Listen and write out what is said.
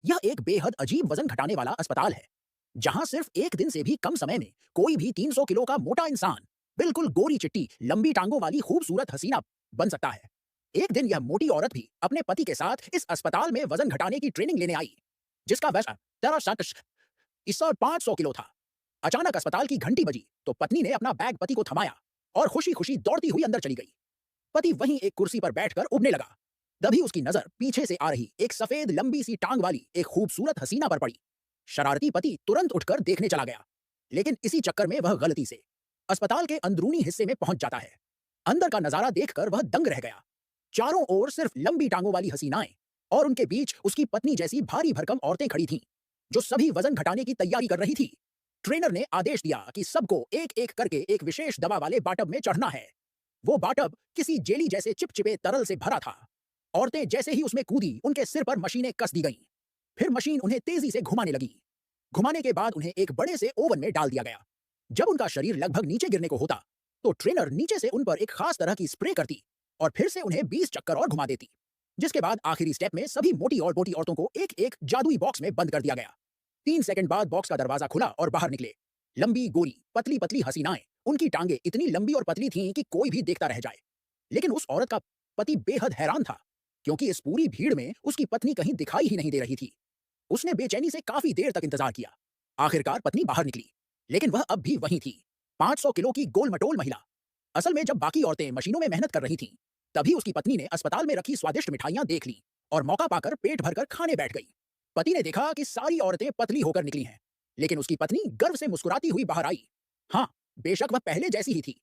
यह एक बेहद अजीब वजन घटाने वाला अस्पताल है, जहां सिर्फ एक दिन से भी कम समय में कोई भी 300 किलो का मोटा इंसान बिल्कुल गोरी चिट्टी लंबी टांगों वाली खूबसूरत हसीना बन सकता है। एक दिन यह मोटी औरत भी अपने पति के साथ इस अस्पताल में वजन घटाने की ट्रेनिंग लेने आई, जिसका वजन दरअसल इस 500 किलो था। अचानक अस्पताल की घंटी बजी तो पत्नी ने अपना बैग पति को थमाया और खुशी खुशी दौड़ती हुई अंदर चली गई। पति वहीं एक कुर्सी पर बैठकर उबने लगा। तभी उसकी नजर पीछे से आ रही एक सफेद लंबी सी टांग वाली एक खूबसूरत हसीना पर पड़ी। शरारती पति तुरंत उठकर देखने चला गया, लेकिन इसी चक्कर में वह गलती से अस्पताल के अंदरूनी हिस्से में पहुंच जाता है। अंदर का नजारा देखकर वह दंग रह गया। चारों ओर सिर्फ लंबी टांगों वाली हसीनाएं और उनके बीच उसकी पत्नी जैसी भारी भरकम औरतें खड़ी थीं, जो सभी वजन घटाने की तैयारी कर रही थी। ट्रेनर ने आदेश दिया कि सबको एक एक करके एक विशेष दवा वाले बाटब में चढ़ना है। वो बाटब किसी जेली जैसे चिपचिपे तरल से भरा था। औरतें जैसे ही उसमें कूदी, उनके सिर पर मशीनें कस दी गईं। फिर मशीन उन्हें तेजी से घुमाने लगी। घुमाने के बाद उन्हें एक बड़े से ओवन में डाल दिया गया। जब उनका शरीर लगभग नीचे गिरने को होता, तो ट्रेनर नीचे से उन पर एक खास तरह की स्प्रे करती और फिर से उन्हें 20 चक्कर और घुमा देती। जिसके बाद आखिरी स्टेप में सभी मोटी और मोटी औरतों को एक एक जादुई बॉक्स में बंद कर दिया गया। 3 सेकंड बाद बॉक्स का दरवाजा खुला और बाहर निकले लंबी गोरी पतली पतली हसीनाएं। उनकी टांगे इतनी लंबी और पतली थीं कि कोई भी देखता रह जाए। लेकिन उस औरत का पति बेहद हैरान था, क्योंकि इस पूरी भीड़ में उसकी पत्नी कहीं दिखाई ही नहीं दे रही थी। उसने बेचैनी से काफी देर तक इंतजार किया। आखिरकार पत्नी बाहर निकली, लेकिन वह अब भी वहीं थी, 500 किलो की गोल मटोल महिला। असल में जब बाकी औरतें मशीनों में मेहनत कर रही थीं, तभी उसकी पत्नी ने अस्पताल में रखी स्वादिष्ट मिठाइयां देख ली और मौका पाकर पेट भरकर खाने बैठ गई। पति ने देखा कि सारी औरतें पतली होकर निकली हैं, लेकिन उसकी पत्नी गर्व से मुस्कुराती हुई बाहर आई। हाँ, बेशक वह पहले जैसी ही थी,